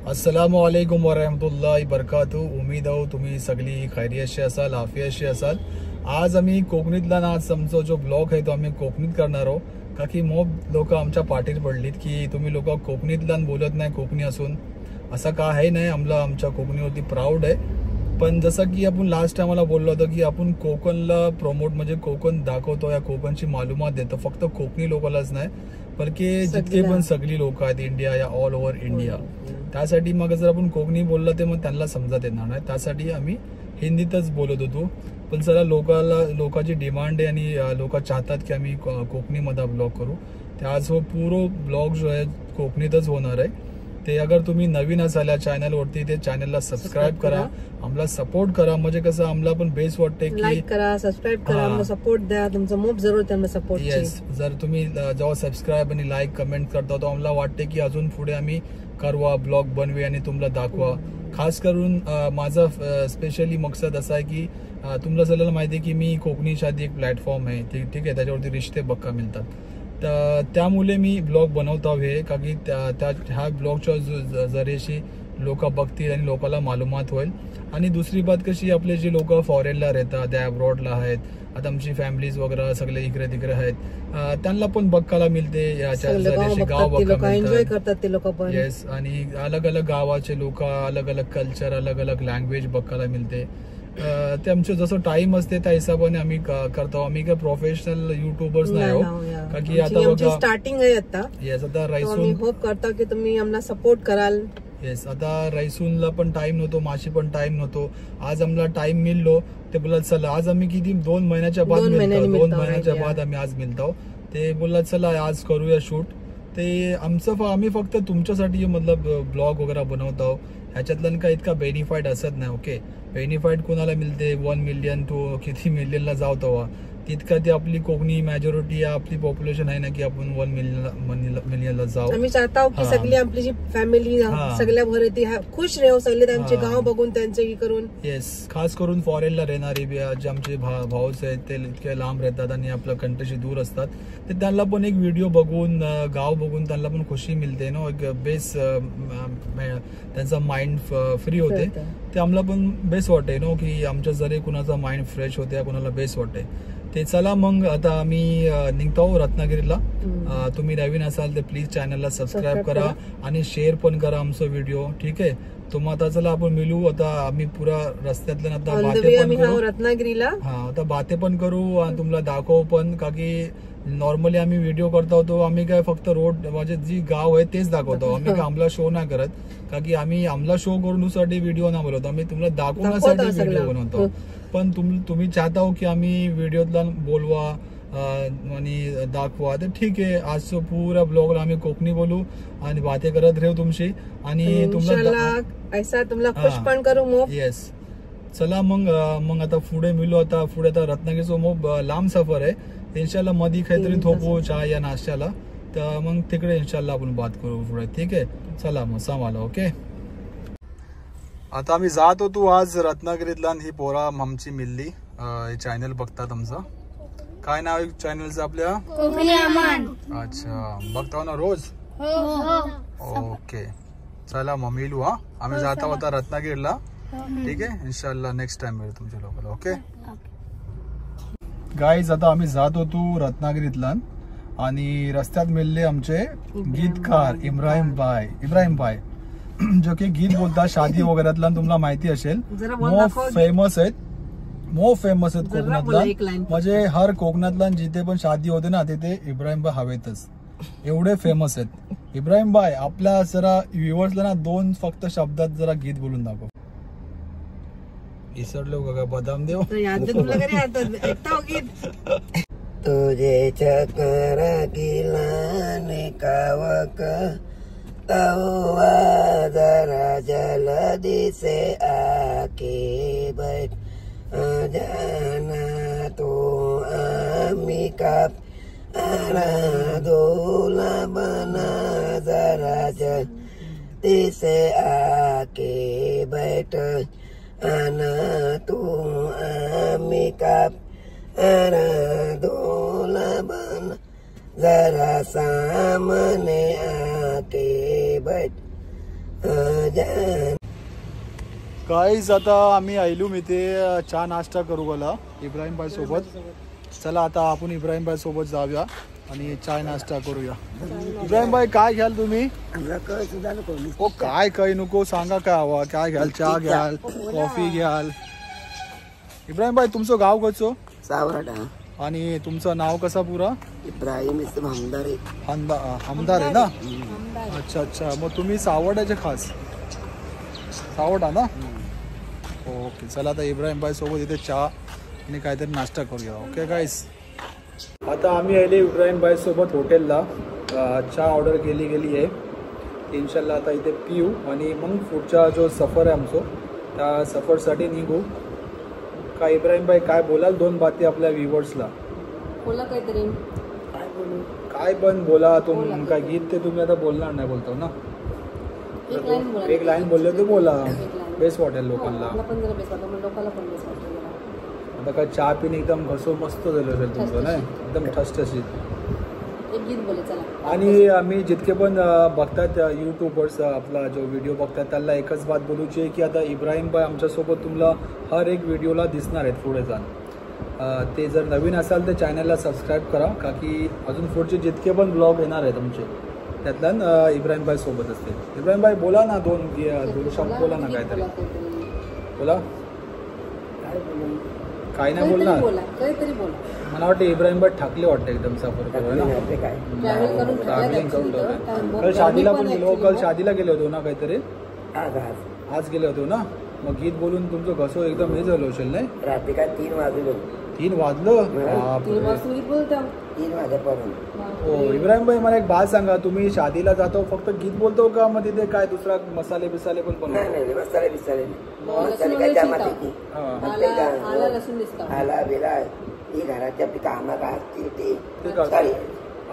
अस्सलामुअलैकुम वरहमतुल्लाहि बरकातुहू। उमेद आहे तुम्ही सगळी खैरियतशी असाल, आफियतशी असाल। आज आम्ही कोकणीतला आज आमचा जो ब्लॉग आहे तो आम्ही कोकणीत करणार आहोत, का की मोब लोक आमच्या पाठीत पडलीत की तुम्ही लोक कोकणीतला बोलत नाही, कोकणी असून असं का आहे नाही। आमच्या कोकणीवरती प्राऊड आहे। पण जसं की आपण लास्ट टाइमला बोललो होतो की आपण कोकणला प्रमोट म्हणजे कोकण दाखवतो या कोकणची मालूमात देतो, फक्त कोकणी लोकांनाच नाही बल्कि जितके पण सगळी लोक आहेत इंडिया या ऑल ओव्हर इंडिया। त्यासाठी मग जर आपण कोकणी बोललं तर मग त्यांना समजत येणार नाही, त्यासाठी आम्ही हिंदीतच बोलत होतो। पण चला लोकांची डिमांड आहे आणि लोक चाहतात की आम्ही कोकणीमध्ये ब्लॉग करू, तर आज पूर्ण ब्लॉग जो आहे कोकणीतच होणार आहे। ते अगर तुम्ही नवीन असाल या चॅनलवरती ते चॅनलला सबस्क्राईब करा, आम्हाला सपोर्ट करा, म्हणजे कसं आम्हाला पण बेस वाटते की लाईक करा, सबस्क्राईब करा, आम्हाला सपोर्ट द्या, तुमचं मोप जरूर आम्हाला सपोर्ट। येस, जर तुम्ही जेव्हा सबस्क्राईब आणि लाईक कमेंट करता तर आम्हाला वाटते की अजून पुढे आम्ही करवा ब्लॉग बनवे आणि तुम्हाला दाखवा। खास करून माझा स्पेशली मकसद असा आहे की तुम्हाला सगळ्यांना माहिती आहे की मी कोकणी शादी एक प्लॅटफॉर्म आहे, ठीक आहे, त्याच्यावरती रिश्ते बघा मिळतात, तर त्यामुळे मी ब्लॉग बनवतो आहे, का की ह्या ब्लॉगच्या जरेशी लोक बघतील आणि लोकांना मालूमात होईल। आणि दुसरी बात कशी, आपले जे लोक फॉरेनला राहतात, त्या अब्रॉडला आहेत, आता आमची फॅमिलीज वगैरे सगळे इकडे तिकडे आहेत, त्यांना पण बघायला मिळते, गाव बघायला एन्जॉय करतात ते लोक पण। येस, आणि अलग अलग गावाचे लोक, अलग अलग कल्चर, अलग अलग लँग्वेज बघायला मिळते। ते आमचं जसं टाइम असते त्या हिशोबाने आम्ही करतो। आम्ही काय प्रोफेशनल युट्यूबर्स नाही आहोत, का की आता बघा स्टार्टिंग आहे आता। येस, आता रायसून होप करतो की तुम्ही आम्हाला सपोर्ट कराल। येस, आता रायसूनला पण टाइम नव्हतो, माशी पण टाइम नव्हतो, आज आम्हाला टाइम मिळलो ते बोलत चला आज आम्ही किती 2 महिन्याच्या बाद 2 महिन्याच्या बाद आम्ही आज मिळतो। ते बोलत चला आज करूया शूट। ते आम्ही फक्त तुमच्यासाठी मतलब ब्लॉग वगैरे बनवतो, ह्याच्यातलं काय इतका बेनिफिट असत नाही। ओके, बेनिफिट कोणाला मिळते 1 मिलियन टू किती मिलियनला जाऊ तेव्हा तितका ती आपली कोकणी मेजॉरिटी आपली पॉप्युलेशन आहे ना की आपण 1 मिलियनला जाऊ। आम्ही चाहतो की सगळी आपली जी फॅमिली सगळ्या भरती खुश राहू, सगळे त्यांचे गाव बघून त्यांचे करून। येस, खास करून फॉरेनला राहणारी जे आमचे भाऊच आहेत ते इतके लांब राहतात आणि आपल्या कंट्रीशी दूर असतात, तर त्यांना पण एक व्हिडिओ बघून गाव बघून त्यांना पण खुशी मिळते ना, एक बेस त्यांचा माइंड फ्री होते, ते आम्हाला पण बेस्ट वाटते नो की आमच्या जरी कुणाचा माइंड फ्रेश होते, कुणाला बेस्ट वाटते। ते चला मग आता आम्ही निघतो रत्नागिरीला। तुम्ही नवीन असाल तर प्लीज चॅनलला सबस्क्राईब करा आणि शेअर पण करा आमचा व्हिडिओ, ठीक आहे। तुम्हाला आता चला आपण मिळू, आता आम्ही पुरा रस्त्यातल्या आता बाते पण करू रत्नागिरीला, आता बाते पण करू आणि तुम्हाला दाखवू पण, का की नॉर्मली आम्ही व्हिडिओ करता होतो, आम्ही काय फक्त रोड म्हणजे जी गाव आहे तेच दाखवतो, आम्ही काय आमला शो नाही करत, का की आम्ही आमला शो करूनसाठी व्हिडिओ नाही बनवतो, आम्ही तुम्हाला दाखवण्यासाठी व्हिडिओ बनवतो। पण तुम्ही चाहता हो की आम्ही व्हिडिओतला बोलवा आणि दाखवा, तर ठीक आहे। आज पुरा ब्लॉगला आम्ही कोकणी बोलू आणि बाते करत राहू तुमची, आणि तुम्हाला खुश पण करू। येस, चला मग आता पुढे मिळू। आता पुढे आता रत्नागिरीचं मोब लांब सफर आहे, इन्शाल्लाह मध्ये काहीतरी थोपू चहा या नाश्त्याला, तर मग तिकडे इन्शाल्लाह आपण बात करू पुढे, ठीक आहे। चला मग सांभाळा, ओके। आता आम्ही जात होतो आज रत्नागिरीतला, ही पोरा आमची मिल्ली चॅनल बघतात आमचं, काय नाव आहे चॅनलचं आपल्या? अच्छा, बघता ना रोज? ओके, चला मग मिळू। आम्ही जाता होता रत्नागिरीला, ठीक आहे, इन्शाल्लाह नेक्स्ट टाइम मिळू तुमच्या लोकांना, ओके गाईज। आता आम्ही जात होतो रत्नागिरीतला आणि रस्त्यात मिळले आमचे गीतकार इब्राहिम भाई जो की गीत बोलतात शादी वगैरेतला, तुम्हाला माहिती असेल, फेमस आहेत कोकणातला, म्हणजे हर कोकणातला जिथे पण शादी होते ना तिथे इब्राहिम भाई हवेतच, एवढे फेमस आहेत। इब्राहिम भाई आपल्या जरा व्ह्युअर्सला ना 2 फक्त शब्दात जरा गीत बोलून दाखव। इसरलो का बदाम देव तुझे चक्रा किलाने कावक तवा जरा जल्दी से आके बैठ जाना तो आमी का दूल्हा बना जरा जल्दी से आके बैठ आना तू आमी का दूल्हा बना जरा सामने आके बैठ जान. गाईज आता आम्ही आयलूम इथे चहा नाश्ता करू गेला इब्राहिम भाई सोबत. चला आता आपण इब्राहिम भाई सोबत जाऊया आणि चाय नाश्ता करूया. इब्राहिम भाई काय घ्याल तुम्ही? आमला कळ सुद्धा नको. हो काय काही नको सांगा काय हवा, काय घ्याल? चहा घ्याल, कॉफी घ्याल? इब्राहिम भाई तुमचं गाव कसं सावराडा. आणि तुमचं नाव कसा पुरा? इब्राहिम इस्म हमदारे. हमदार आहे ना? अच्छा अच्छा, मग तुम्ही सावडाचे खास सावडा ना? ओके चला आता इब्राहिम भाई सोबत इथे चहा आणि काहीतरी नाश्ता करूया. ओके गाईस, आता आम्ही आले इब्राहिम भाई सोबत हॉटेलला. चहा ऑर्डर गेली आहे. इन्शाल्लाह आता इथे पिऊ आणि मग पुढचा जो सफर आहे आमचं त्या सफरसाठी निघू. काय इब्राहिम भाई काय बोलाल दोन बाती आपल्या व्ह्युअर्सला? बोला काहीतरी. काय पण बोला. तुम काय गीत ते तुम्ही आता बोलणार नाही बोलतो ना? एक लाईन बोलले तर बोला. बेस्ट वाटेल लोकांना. आता काय चहा पिणे एकदम घसो मस्त झालं असेल तुमचं नाही? एकदम ठसठशीत. आणि आम्ही जितके पण बघतात यूट्यूबर्स आपला जो व्हिडिओ बघतात त्यांना एकच बात बोलूची आहे की आता इब्राहिम भाई आमच्यासोबत तुम्हाला हर एक व्हिडिओला दिसणार आहेत पुढे जाऊन. ते जर नवीन असाल तर चॅनलला सबस्क्राईब करा का की अजून पुढचे जितके पण ब्लॉग येणार आहेत तुमचे त्यातल्या इब्राहिम भाई सोबत असते. इब्राहिम भाई बोला ना दोन शब्द बोला ना काहीतरी बोला. काही नाही बोलणार. मला वाटतं इब्राहिम भाई ठाकले वाटतं एकदम सफर करून ना. ट्रॅव्हलिंग करून कल शादीला पण गेलो. कल शादीला गेले होतो ना काहीतरी? आज गेले होतो ना. मग गीत बोलून तुमचं घसो एकदम हे झालं असेल नाही? रात्री काय 3 वाजलो. 3 वाजलं? 3 वाजेपर्यंत. हो इब्राहिम भाई मला एक बात सांगा, तुम्ही शादीला जातो फक्त गीत बोलतो का मग तिथे काय दुसरा मसाले बिसाले पण बनवतो? नाही मसाले बिसाले मसाले काय जमात येते. आला बिला ही घराची आपली कामं असतील ते करतो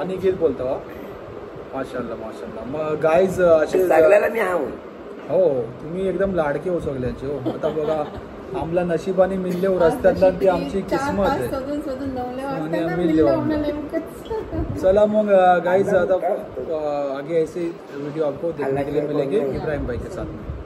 आणि गीत बोलतो. माशाल्लाह माशाल्लाह. मग गाईज असे सगळ्याला मी आहो. हो तुम्ही एकदम लाडके हो सगळ्यांचे. हो आता बघा आमला नशिबाने मिळले हो रस्त्यातला ती आमची किस्मत आहे आणि मिळले. चला मग गाइस आता आगे ऐसे वीडियो आपको देखने के लिए मिलेंगे इब्राहिम भाई के साथ.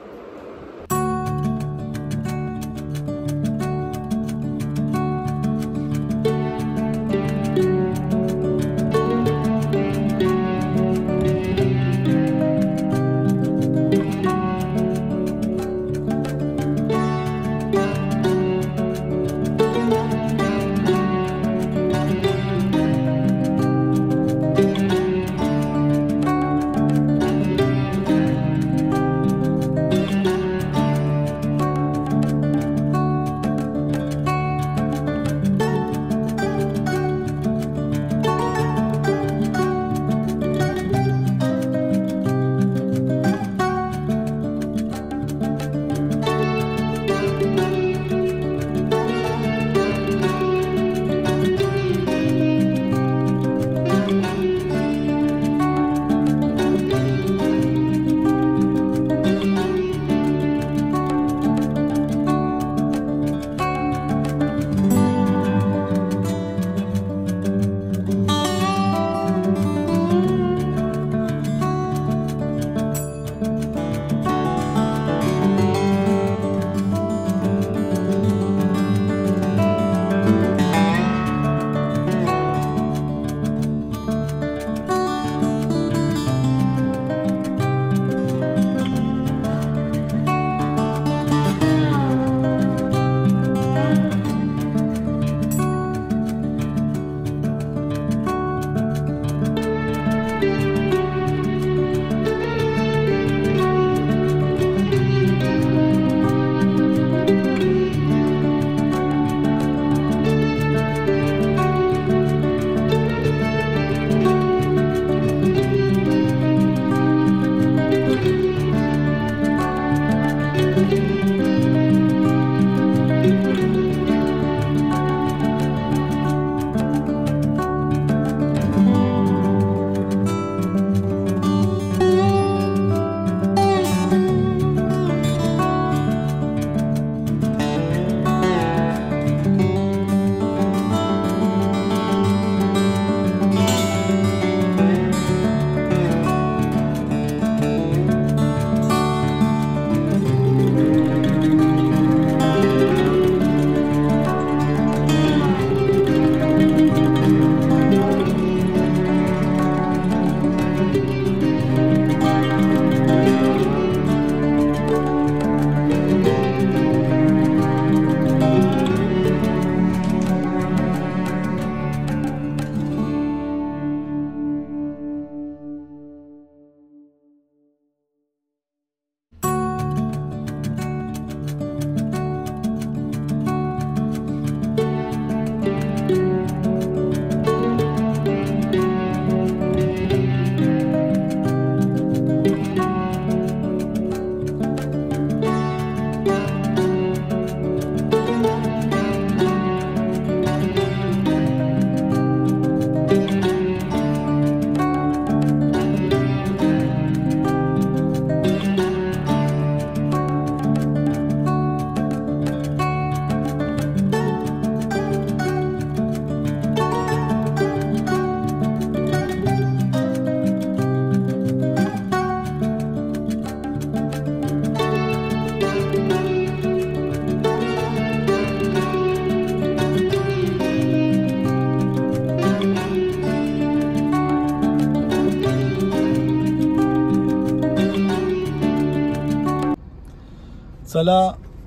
चला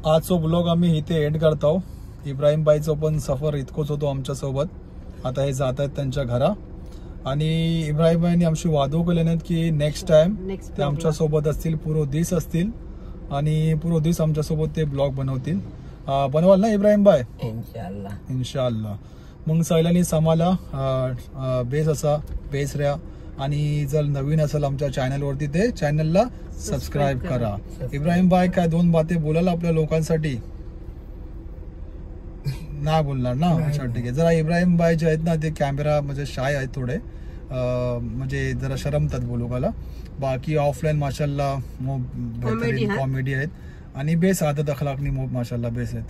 आजचो ब्लॉग आम्ही इथे एंड करतो. इब्राहिम बाईचं पण सफर इतकोच होतो आमच्या सोबत. आता हे जात आहेत त्यांच्या घरा आणि इब्राहिम बाईंनी आमची वादो केले नाहीत की नेक्स्ट टाइम ते आमच्या सोबत असतील, पूर्ण दिस असतील आणि पूर्ण दिस आमच्या सोबत ते ब्लॉग बनवतील. बनवाल ना इब्राहिम बाय? इन्शाअल्लाह. मग सगळ्यांनी समाला बेस असा बेस राहा आणि जर नवीन असेल आमच्या चॅनलवरती ते चॅनलला सबस्क्राईब करा. इब्राहिम बाय काय 2 बाते बोलाल आपल्या लोकांसाठी? नाही बोलणार ना? अच्छा ठीक आहे. जरा इब्राहिम बाय जे आहेत ना ते कॅमेरा म्हणजे शाय आहेत थोडे, म्हणजे जरा शरमतात बोलूकाला. बाकी ऑफलाईन माशाल्लाह कॉमेडी आहेत आणि बेस आदत अखलाकनी माशाल्लाह बेस आहेत.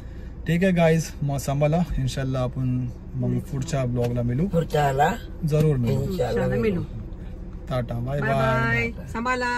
ठीक आहे गाईज, मग सांभाळा. इन्शाल्लाह आपण मग पुढच्या ब्लॉगला मिळू, पुढच्या जरूर मिळू. इंशाल्लाह मिळू. Tata, bye bye bye. Bye. सांभाळा.